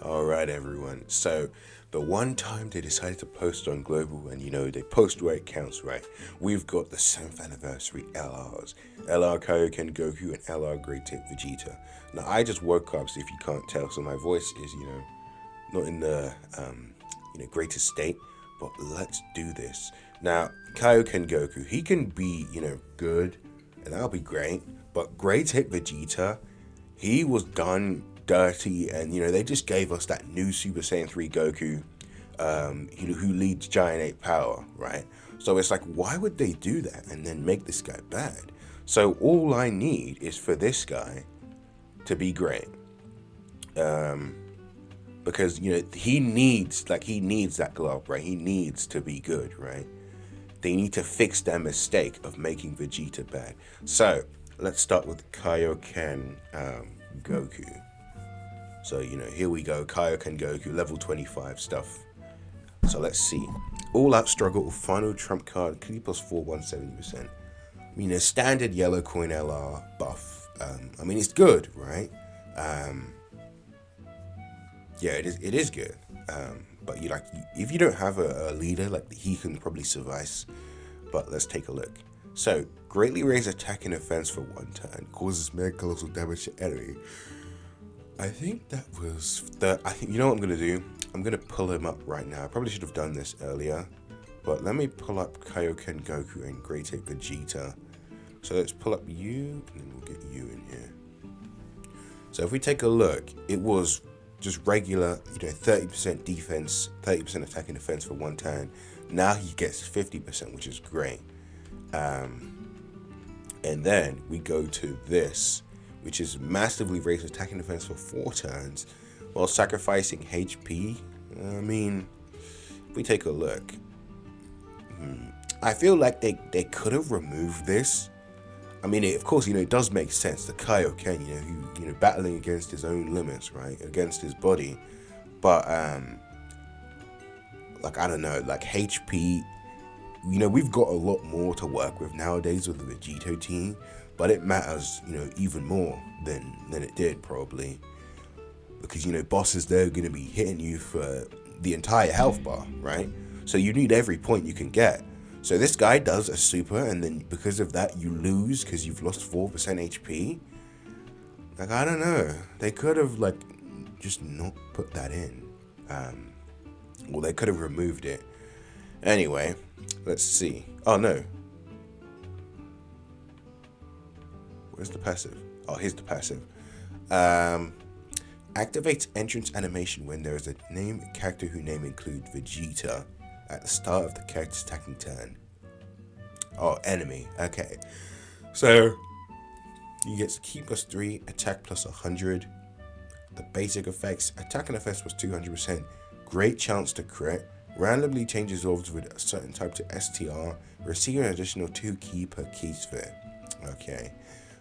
Alright, everyone. So, the one time they decided to post on Global, and they post where it counts, right? We've got the 7th anniversary LRs LR Kaioken Goku and LR Great Tape Vegeta. Now, I just woke up, so if you can't tell, so my voice is, not in the, greatest state, but let's do this. Now, Kaioken Goku, he can be, good, and that'll be great, but Great Tape Vegeta, he was done dirty, and they just gave us that new Super Saiyan 3 Goku, who leads Giant Ape Power, right? So it's like, why would they do that and then make this guy bad? So all I need is for this guy to be great, because he needs that glove, right? He needs to be good, right? They need to fix their mistake of making Vegeta bad. So let's start with Kaioken Goku. So, here we go. Kaioken Goku, level 25 stuff. So let's see. All out struggle, final trump card, Ki plus 4, 170%. A standard yellow coin LR buff. It's good, right? Yeah, it is good. But if you don't have a leader, he can probably suffice. But let's take a look. So, greatly raise attack and defense for one turn. Causes mega colossal damage to enemy. I think that was you know what I'm going to do? I'm going to pull him up right now. I probably should have done this earlier. But let me pull up Kaioken Goku and Great Ape Vegeta. So let's pull up you, and then we'll get you in here. So if we take a look, it was just regular, 30% defense, 30% attack and defense for one turn. Now he gets 50%, which is great. And then we go to this, which is massively raised attack and defense for 4 turns, while sacrificing HP. If we take a look, I feel like they could have removed this. Of course, it does make sense. The Kaioken, who, battling against his own limits, right, against his body. But, I don't know, HP, we've got a lot more to work with nowadays with the Vegeta team, but it matters, even more than it did, probably. Because, bosses, they're going to be hitting you for the entire health bar, right? So you need every point you can get. So this guy does a super, and then because of that, you lose because you've lost 4% HP. I don't know. They could have, just not put that in. Well, they could have removed it. Anyway, let's see. Oh, no. Where's the passive? Oh, here's the passive. Activates entrance animation when there is a character whose name includes Vegeta at the start of the character's attacking turn. Oh, enemy. Okay. So, he gets Ki plus 3, attack plus 100. The basic effects, attack and defense was 200%. Great chance to crit. Randomly changes orbs with a certain type to STR. Receive an additional 2 Ki per Ki sphere. Okay.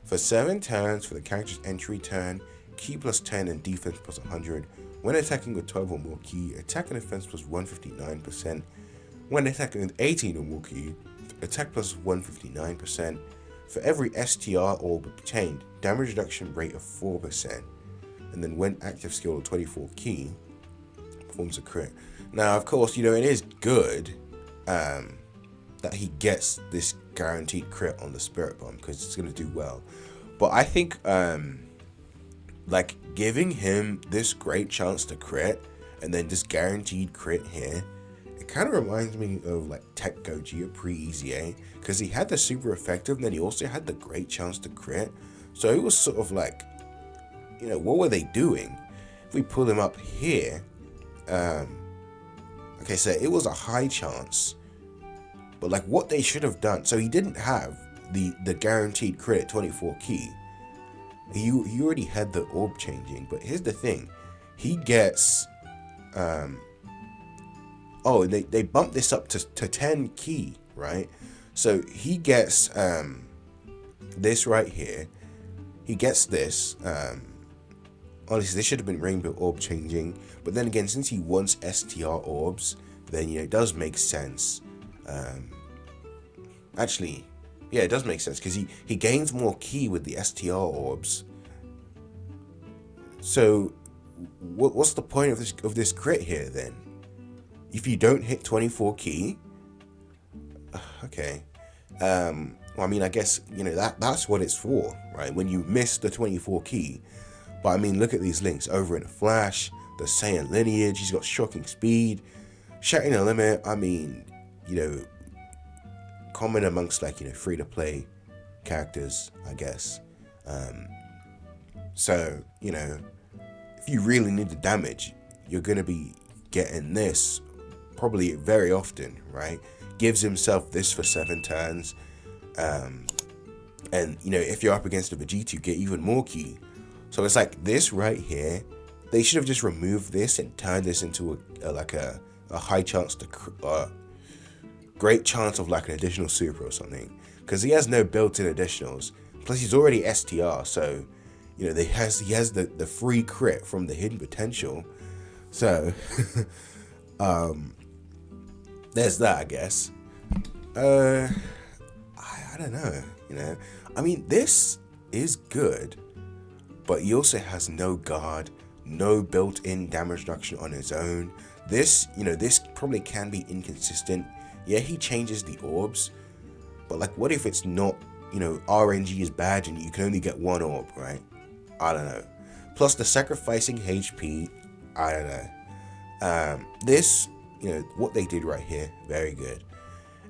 For 7 turns, for the character's entry turn, Ki plus 10 and defense plus 100. When attacking with 12 or more Ki, attack and defense plus 159%. When attacking with 18 or more Ki, attack plus 159%. For every STR orb obtained, damage reduction rate of 4%. And then when active skill of 24 Ki, performs a crit. Now, of course, it is good that he gets this guaranteed crit on the Spirit Bomb, because it's going to do well. But I think, giving him this great chance to crit, and then this guaranteed crit here, it kind of reminds me of Tech Gogeta pre-Easy A, because he had the super effective, and then he also had the great chance to crit. So it was sort of what were they doing? If we pull him up here, okay, so it was a high chance, but what they should have done, so he didn't have the guaranteed crit at 24 Ki. He already had the orb changing, but here's the thing, he gets they bumped this up to 10 Ki, right? So he gets this right here. He gets this. Honestly, this should have been rainbow orb changing, but then again, since he wants STR orbs, then it does make sense. Actually, yeah, it does make sense, because he gains more Ki with the STR orbs. So what's the point of this crit here then? If you don't hit 24 ki, okay. Well, I mean, I guess, you know, that's what it's for, right? When you miss the 24 ki. But I mean, look at these links. Over in a flash, the Saiyan lineage, he's got shocking speed, shattering the limit. I mean, you know, common amongst, like, you know, free-to-play characters, I guess. So, you know, if you really need the damage, you're going to be getting this probably very often, right? Gives himself this for 7 turns. And, you know, if you're up against a Vegeta, you get even more ki. So it's like this right here. They should have just removed this and turned this into a high chance to great chance of like an additional super or something, because he has no built-in additionals. Plus he's already STR, so you know he has the free crit from the hidden potential. So there's that, I guess. I don't know, you know. I mean, this is good, but he also has no guard, no built-in damage reduction on his own. This, you know, this probably can be inconsistent. Yeah, he changes the orbs, but like, what if it's not, you know, RNG is bad and you can only get 1 orb, right? I don't know. Plus the sacrificing HP, I don't know. This, you know, what they did right here, very good.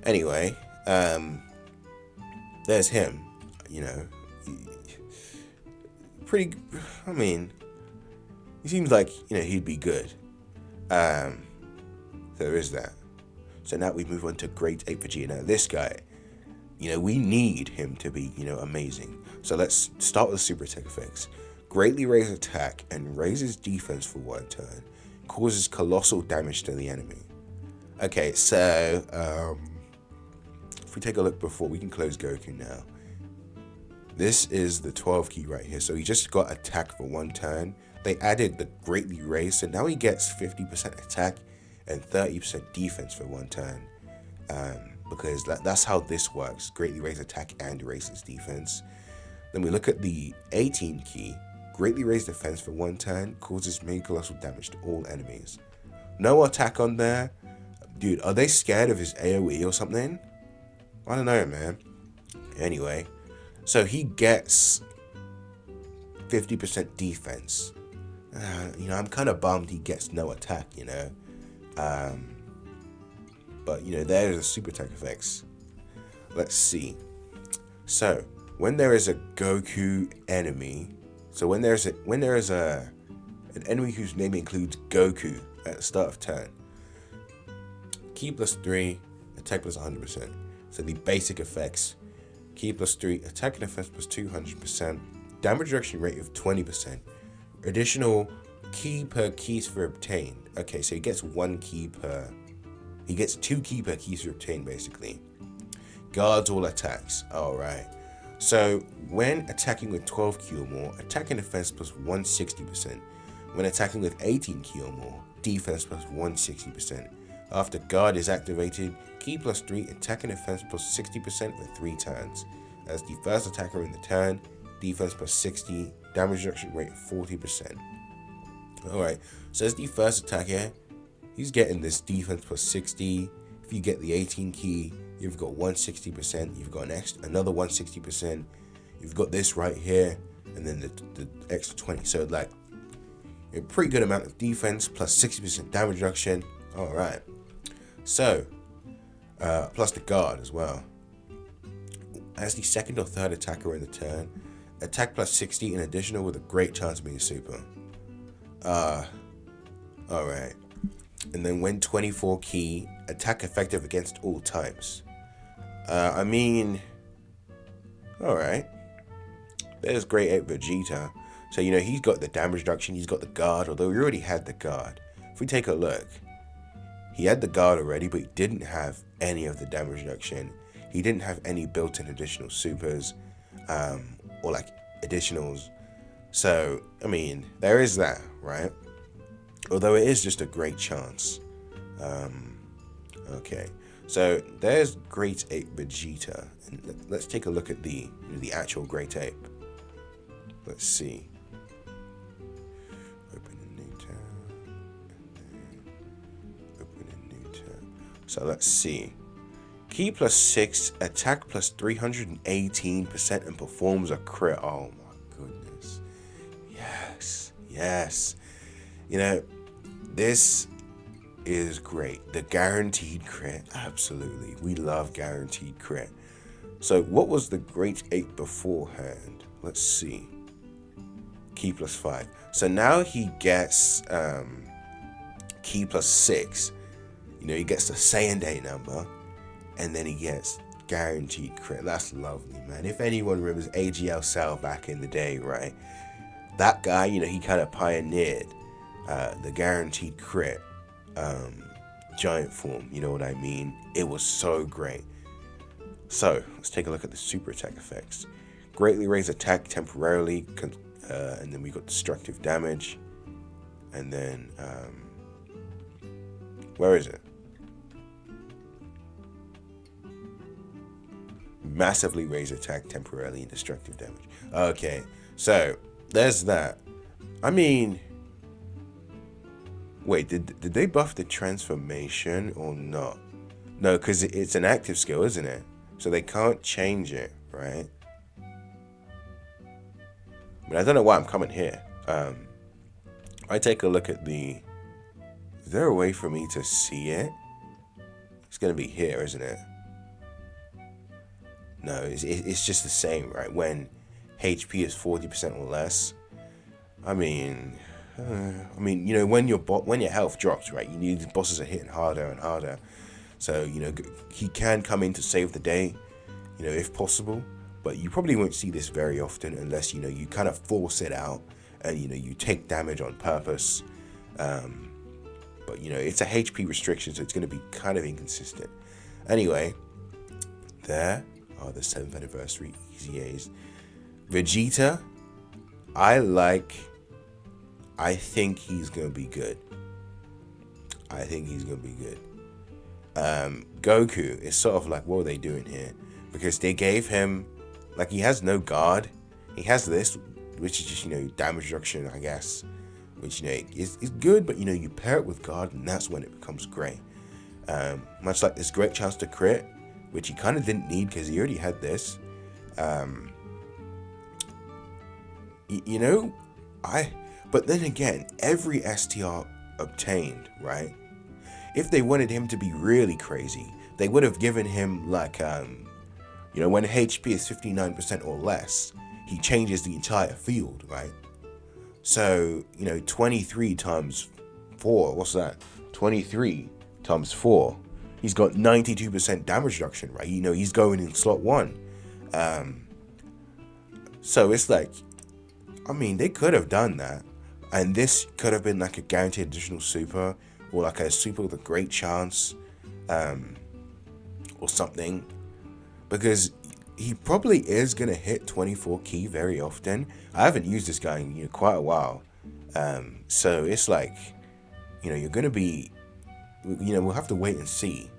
Anyway, there's him, you know. Pretty, I mean, he seems like, you know, he'd be good. There is that. So now we move on to Grade 8 Vegeta. Now this guy, you know, we need him to be, you know, amazing. So let's start with super attack effects. Greatly raises attack and raises defense for 1 turn. Causes colossal damage to the enemy. Okay, so if we take a look before, we can close Goku now. This is the 12 ki right here. So he just got attack for 1 turn. They added the greatly raised, so now he gets 50% attack and 30% defense for 1 turn. Because that's how this works. Greatly raised attack and raises defense. Then we look at the 18 ki. Greatly raised defense for 1 turn. Causes mega colossal damage to all enemies. No attack on there. Dude, are they scared of his AoE or something? I don't know, man. Anyway. So he gets 50% defense. You know, I'm kind of bummed he gets no attack, you know. But, you know, there's the super attack effects. Let's see. So, when there is a Goku enemy, so when there is an enemy whose name includes Goku at the start of turn, ki +3, attack +100%. So the basic effects: ki +3, attack and defense +200%, damage reduction rate of 20%, additional ki per ki sphere obtained. Okay, so he gets 1 ki per. He gets 2 ki per ki sphere obtained, basically. Guards all attacks. Alright. So when attacking with 12 ki or more, attack and defense +160%. When attacking with 18 ki or more, defense +160%. After guard is activated, ki +3, attack and defense +60% for 3 turns. As the first attacker in the turn, defense +60, damage reduction rate 40%. Alright, so as the first attacker, he's getting this defense +60. If you get the 18 ki, you've got 160%. You've got another 160%. You've got this right here, and then the extra 20. So like a pretty good amount of defense plus 60% damage reduction. Alright. So, plus the guard as well. As the second or third attacker in the turn, attack +60 in additional with a great chance of being a super. Alright. And then when 24 ki, attack effective against all types. I mean, alright. There's Grade 8 Vegeta. So, you know, he's got the damage reduction, he's got the guard, although he already had the guard. If we take a look, he had the guard already, but he didn't have any of the damage reduction. He didn't have any built-in additional supers, or like additionals. So, I mean, there is that, right? Although it is just a great chance. Okay, so there's Grade 8 Vegeta, and let's take a look at the actual Grade 8. Let's see. Open the So let's see. Ki plus 6, attack plus 318%, and performs a crit. Oh my goodness. Yes, yes. You know, this is great. The guaranteed crit, absolutely. We love guaranteed crit. So what was the great 8 beforehand? Let's see. Ki plus 5. So now he gets Ki plus 6. You know, he gets the Saiyan Day number, and then he gets guaranteed crit. That's lovely, man. If anyone remembers AGL Cell back in the day, right? That guy, you know, he kind of pioneered the guaranteed crit giant form. You know what I mean? It was so great. So let's take a look at the super attack effects. Greatly raise attack temporarily, and then we got destructive damage, and then where is it? Massively raise attack temporarily and destructive damage. Okay, so there's that. I mean, wait, did they buff the transformation or not? No, because it's an active skill, isn't it? So they can't change it, right? But I don't know why I'm coming here. I take a look at the... Is there a way for me to see it? It's going to be here, isn't it? No, it's just the same, right? When HP is 40% or less. I mean, you know, when your health drops, right? You need, the bosses are hitting harder and harder. So, you know, he can come in to save the day, you know, if possible. But you probably won't see this very often unless, you know, you kind of force it out and, you know, you take damage on purpose. But, you know, it's a HP restriction, so it's going to be kind of inconsistent. Anyway, there are the 7th anniversary Easy A's. Vegeta, I think he's going to be good. Goku is sort of like, what are they doing here? Because they gave him, like, he has no guard. He has this, which is just, you know, damage reduction, I guess. Which, you know, is good, but, you know, you pair it with guard, and that's when it becomes great. Much like this great chance to crit, which he kind of didn't need because he already had this. You know, but then again, every STR obtained, right? If they wanted him to be really crazy, they would have given him, like, you know, when HP is 59% or less, he changes the entire field, right? So, you know, 23 times 4, what's that? 23 times 4. He's got 92% damage reduction, right? You know, he's going in slot 1. So it's like, I mean, they could have done that. And this could have been like a guaranteed additional super, or like a super with a great chance, or something. Because he probably is going to hit 24 Ki very often. I haven't used this guy in, you know, quite a while. So it's like, you know, you're going to be, you know, we'll have to wait and see.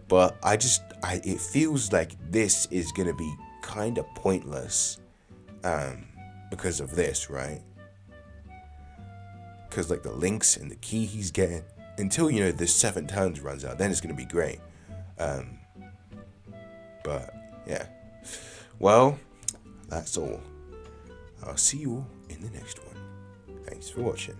But it feels like this is going to be kind of pointless because of this, right? Because, like, the links and the Ki he's getting, until, you know, the 7 turns runs out, then it's going to be great. But yeah, well, that's all. I'll see you all in the next one. Thanks for watching.